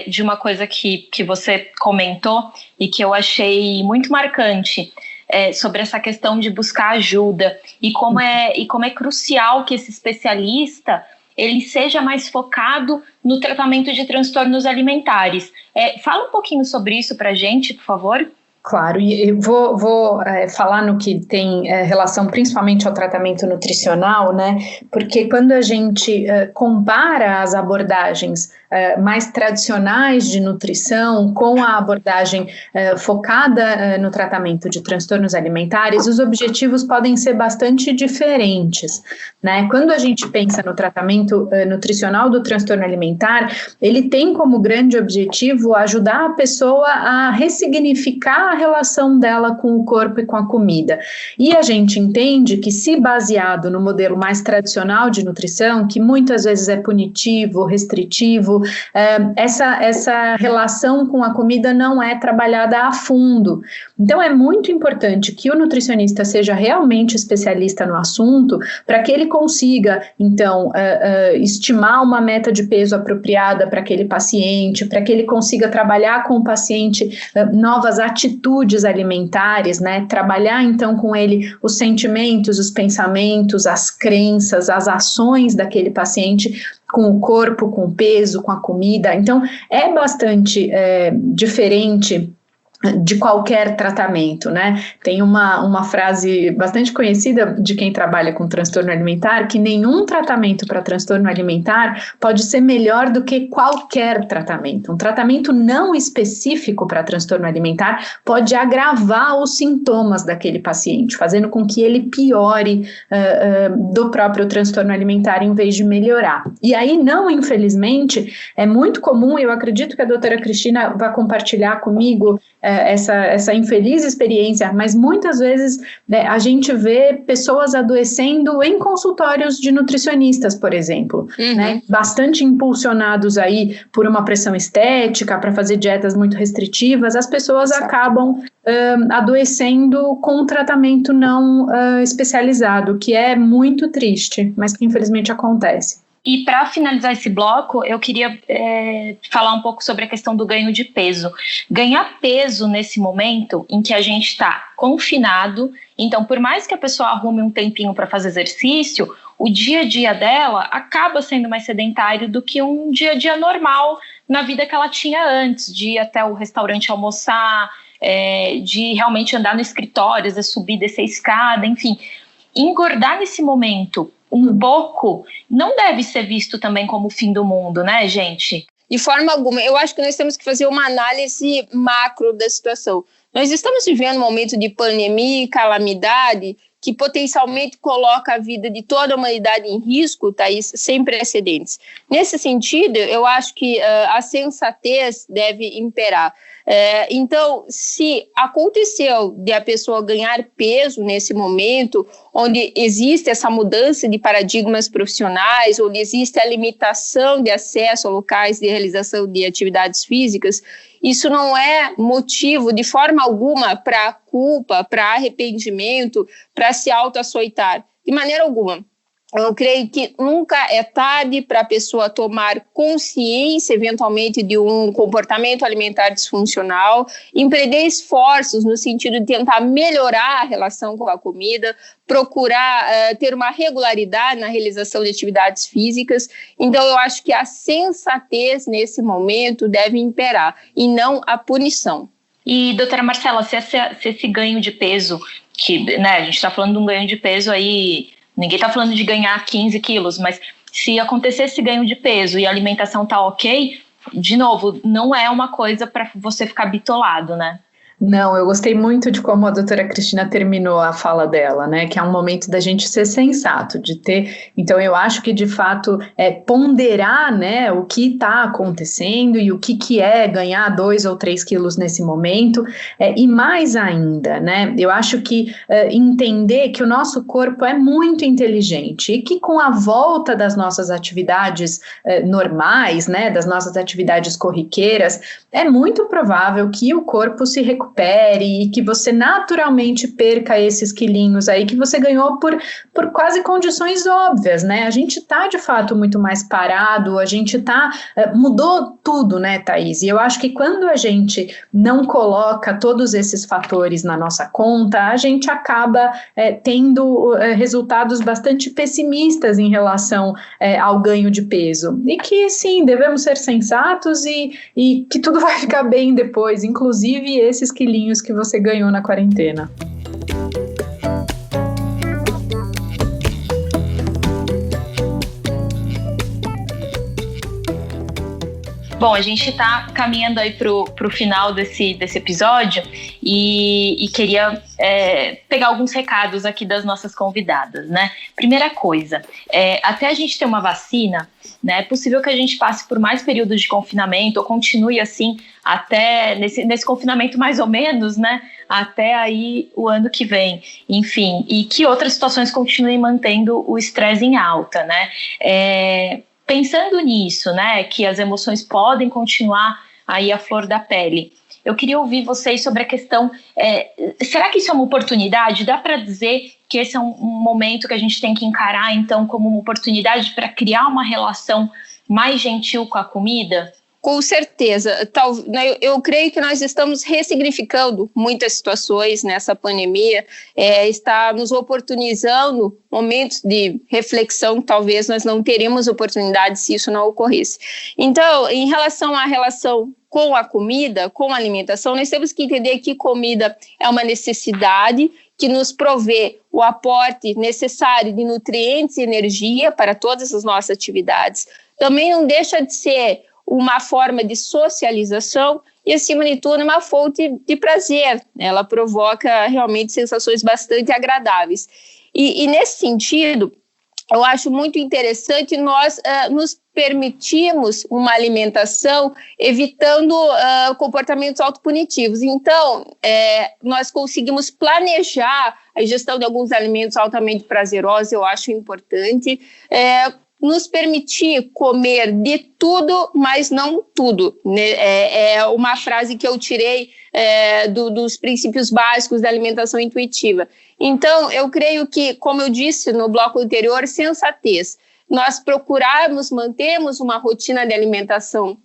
de uma coisa que você comentou e que eu achei muito marcante sobre essa questão de buscar ajuda e como é crucial que esse especialista ele seja mais focado no tratamento de transtornos alimentares. Fala um pouquinho sobre isso para a gente, por favor. Claro, e eu vou falar no que tem relação principalmente ao tratamento nutricional, né? Porque quando a gente compara as abordagens mais tradicionais de nutrição com a abordagem focada no tratamento de transtornos alimentares, os objetivos podem ser bastante diferentes, né? Quando a gente pensa no tratamento nutricional do transtorno alimentar, ele tem como grande objetivo ajudar a pessoa a ressignificar a relação dela com o corpo e com a comida. E a gente entende que, se baseado no modelo mais tradicional de nutrição, que muitas vezes é punitivo, restritivo, essa relação com a comida não é trabalhada a fundo. Então, é muito importante que o nutricionista seja realmente especialista no assunto para que ele consiga, então, estimar uma meta de peso apropriada para aquele paciente, para que ele consiga trabalhar com o paciente novas atitudes alimentares, né? Trabalhar, então, com ele os sentimentos, os pensamentos, as crenças, as ações daquele paciente com o corpo, com o peso, com a comida. Então, é bastante diferente de qualquer tratamento, né? Tem uma frase bastante conhecida de quem trabalha com transtorno alimentar, que nenhum tratamento para transtorno alimentar pode ser melhor do que qualquer tratamento. Um tratamento não específico para transtorno alimentar pode agravar os sintomas daquele paciente, fazendo com que ele piore do próprio transtorno alimentar em vez de melhorar. E aí, não, infelizmente, é muito comum, eu acredito que a doutora Cristina vai compartilhar comigo essa infeliz experiência, mas muitas vezes a gente vê pessoas adoecendo em consultórios de nutricionistas, por exemplo, né? Bastante impulsionados aí por uma pressão estética, para fazer dietas muito restritivas, as pessoas acabam adoecendo com um tratamento não especializado, que é muito triste, mas que infelizmente acontece. E para finalizar esse bloco, eu queria falar um pouco sobre a questão do ganho de peso. Ganhar peso nesse momento em que a gente está confinado, então por mais que a pessoa arrume um tempinho para fazer exercício, o dia a dia dela acaba sendo mais sedentário do que um dia a dia normal na vida que ela tinha antes, de ir até o restaurante almoçar, de realmente andar no escritório, subir, descer a escada, enfim. Engordar nesse momento um pouco não deve ser visto também como o fim do mundo, né, gente? De forma alguma. Eu acho que nós temos que fazer uma análise macro da situação. Nós estamos vivendo um momento de pandemia e calamidade que potencialmente coloca a vida de toda a humanidade em risco, Thaís, sem precedentes. Nesse sentido, eu acho que a sensatez deve imperar. Então, se aconteceu de a pessoa ganhar peso nesse momento, onde existe essa mudança de paradigmas profissionais, onde existe a limitação de acesso a locais de realização de atividades físicas, isso não é motivo de forma alguma para culpa, para arrependimento, para se auto-açoitar. De maneira alguma. Eu creio que nunca é tarde para a pessoa tomar consciência, eventualmente, de um comportamento alimentar disfuncional, empreender esforços no sentido de tentar melhorar a relação com a comida, procurar ter uma regularidade na realização de atividades físicas. Então, eu acho que a sensatez, nesse momento, deve imperar, e não a punição. E, doutora Marcela, se esse ganho de peso, que né, a gente está falando de um ganho de peso aí... Ninguém está falando de ganhar 15 quilos, mas se acontecer esse ganho de peso e a alimentação tá ok, de novo, não é uma coisa para você ficar bitolado, né? Não, eu gostei muito de como a doutora Cristina terminou a fala dela, né, que é um momento da gente ser sensato, de ter, então eu acho que de fato ponderar, né, o que está acontecendo e o que é ganhar 2 ou 3 quilos nesse momento, e mais ainda, né, eu acho que entender que o nosso corpo é muito inteligente e que com a volta das nossas atividades normais, né, das nossas atividades corriqueiras, é muito provável que o corpo se recupere e que você naturalmente perca esses quilinhos aí que você ganhou por quase condições óbvias, né? A gente tá de fato muito mais parado, a gente mudou tudo, né, Thaís? E eu acho que quando a gente não coloca todos esses fatores na nossa conta, a gente acaba tendo resultados bastante pessimistas em relação ao ganho de peso. E que sim, devemos ser sensatos e que tudo vai ficar bem depois, inclusive esses quilinhos que você ganhou na quarentena. Bom, a gente está caminhando aí pro final desse episódio e queria pegar alguns recados aqui das nossas convidadas, né? Primeira coisa, até a gente ter uma vacina, né, é possível que a gente passe por mais períodos de confinamento ou continue assim até nesse confinamento mais ou menos, né? Até aí o ano que vem, enfim, e que outras situações continuem mantendo o estresse em alta, né? Pensando nisso, né, que as emoções podem continuar aí à flor da pele, eu queria ouvir vocês sobre a questão, será que isso é uma oportunidade? Dá para dizer que esse é um momento que a gente tem que encarar, então, como uma oportunidade para criar uma relação mais gentil com a comida? Com certeza. Eu creio que nós estamos ressignificando muitas situações nessa pandemia, está nos oportunizando momentos de reflexão que talvez nós não teríamos oportunidade se isso não ocorresse. Então, em relação à relação com a comida, com a alimentação, nós temos que entender que comida é uma necessidade que nos provê o aporte necessário de nutrientes e energia para todas as nossas atividades. Também não deixa de ser uma forma de socialização e, acima de tudo, uma fonte de prazer. Ela provoca realmente sensações bastante agradáveis. E nesse sentido, eu acho muito interessante nós nos permitirmos uma alimentação evitando comportamentos autopunitivos. Então, nós conseguimos planejar a ingestão de alguns alimentos altamente prazerosos, eu acho importante, nos permitir comer de tudo, mas não tudo. Né? É uma frase que eu tirei dos princípios básicos da alimentação intuitiva. Então, eu creio que, como eu disse no bloco anterior, sensatez. Nós mantermos uma rotina de alimentação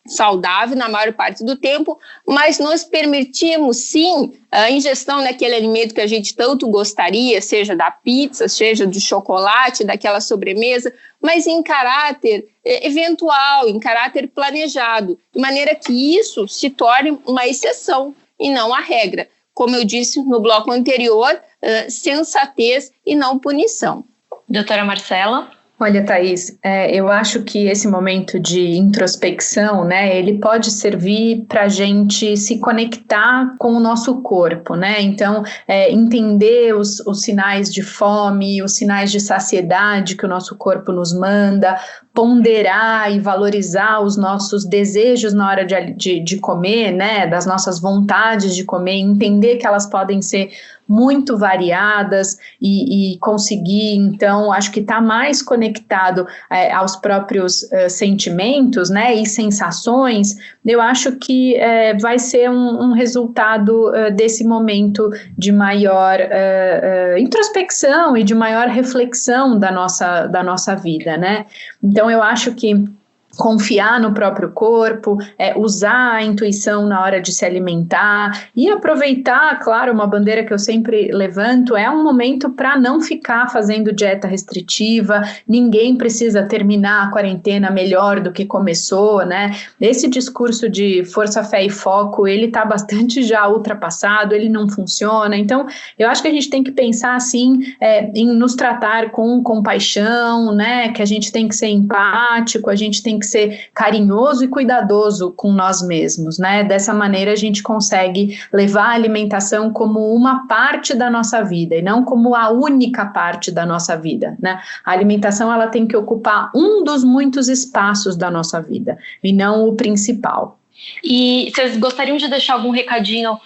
saudável na maior parte do tempo, mas nos permitimos, sim, a ingestão daquele alimento que a gente tanto gostaria, seja da pizza, seja do chocolate, daquela sobremesa, mas em caráter eventual, em caráter planejado, de maneira que isso se torne uma exceção e não a regra. Como eu disse no bloco anterior, sensatez e não punição. Doutora Marcela? Olha, Thaís, eu acho que esse momento de introspecção, né, ele pode servir para a gente se conectar com o nosso corpo, né? Então, entender os sinais de fome, os sinais de saciedade que o nosso corpo nos manda, ponderar e valorizar os nossos desejos na hora de comer, né, das nossas vontades de comer, entender que elas podem ser muito variadas e conseguir, então, acho que está mais conectado aos próprios sentimentos, né, e sensações. Eu acho que vai ser um resultado desse momento de maior introspecção e de maior reflexão da nossa vida, né? Então, eu acho que confiar no próprio corpo, usar a intuição na hora de se alimentar e aproveitar, claro, uma bandeira que eu sempre levanto, é um momento para não ficar fazendo dieta restritiva, ninguém precisa terminar a quarentena melhor do que começou, né? Esse discurso de força, fé e foco, ele está bastante já ultrapassado, ele não funciona, então eu acho que a gente tem que pensar assim, em nos tratar com compaixão, né? Que a gente tem que ser empático, a gente tem que ser carinhoso e cuidadoso com nós mesmos, né? Dessa maneira a gente consegue levar a alimentação como uma parte da nossa vida e não como a única parte da nossa vida, né? A alimentação, ela tem que ocupar um dos muitos espaços da nossa vida e não o principal. E vocês gostariam de deixar algum recadinho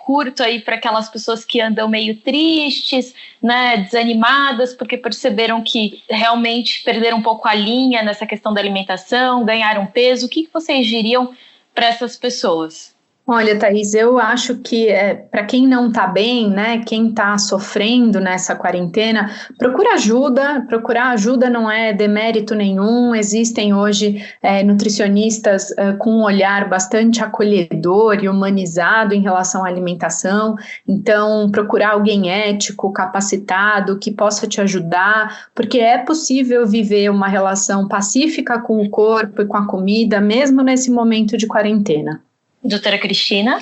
curto aí para aquelas pessoas que andam meio tristes, né, desanimadas, porque perceberam que realmente perderam um pouco a linha nessa questão da alimentação, ganharam peso? O que vocês diriam para essas pessoas? Olha, Thaís, eu acho que para quem não está bem, né, quem está sofrendo nessa quarentena, procurar ajuda não é demérito nenhum. Existem hoje nutricionistas com um olhar bastante acolhedor e humanizado em relação à alimentação, então procurar alguém ético, capacitado, que possa te ajudar, porque é possível viver uma relação pacífica com o corpo e com a comida, mesmo nesse momento de quarentena. Doutora Cristina?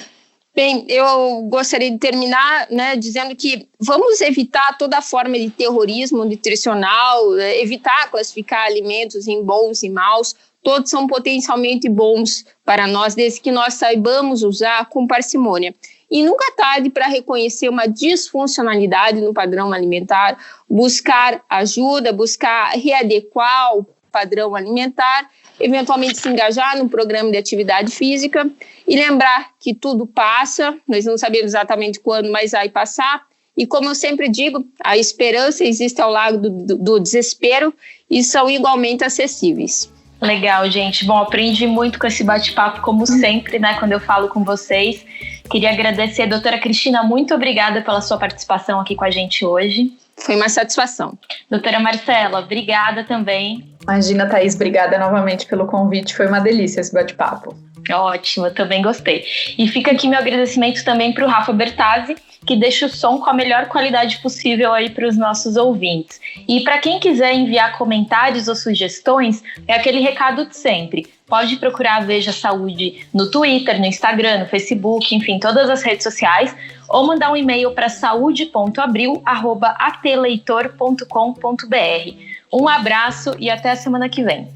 Bem, eu gostaria de terminar, né, dizendo que vamos evitar toda forma de terrorismo nutricional, evitar classificar alimentos em bons e maus. Todos são potencialmente bons para nós, desde que nós saibamos usar com parcimônia. E nunca é tarde para reconhecer uma disfuncionalidade no padrão alimentar, buscar ajuda, buscar readequar o padrão alimentar, eventualmente se engajar num programa de atividade física e lembrar que tudo passa, nós não sabemos exatamente quando, mas vai passar. E como eu sempre digo, a esperança existe ao lado do desespero e são igualmente acessíveis. Legal, gente. Bom, aprendi muito com esse bate-papo, como sempre, né, quando eu falo com vocês. Queria agradecer, doutora Cristina, muito obrigada pela sua participação aqui com a gente hoje. Foi uma satisfação. Doutora Marcela, obrigada também. Imagina, Thaís, obrigada novamente pelo convite, foi uma delícia esse bate-papo. Ótimo, eu também gostei. E fica aqui meu agradecimento também para o Rafa Bertazzi, que deixa o som com a melhor qualidade possível aí para os nossos ouvintes. E para quem quiser enviar comentários ou sugestões, é aquele recado de sempre. Pode procurar a Veja Saúde no Twitter, no Instagram, no Facebook, enfim, todas as redes sociais, ou mandar um e-mail para saude.abril@atleitor.com.br. Um abraço e até a semana que vem.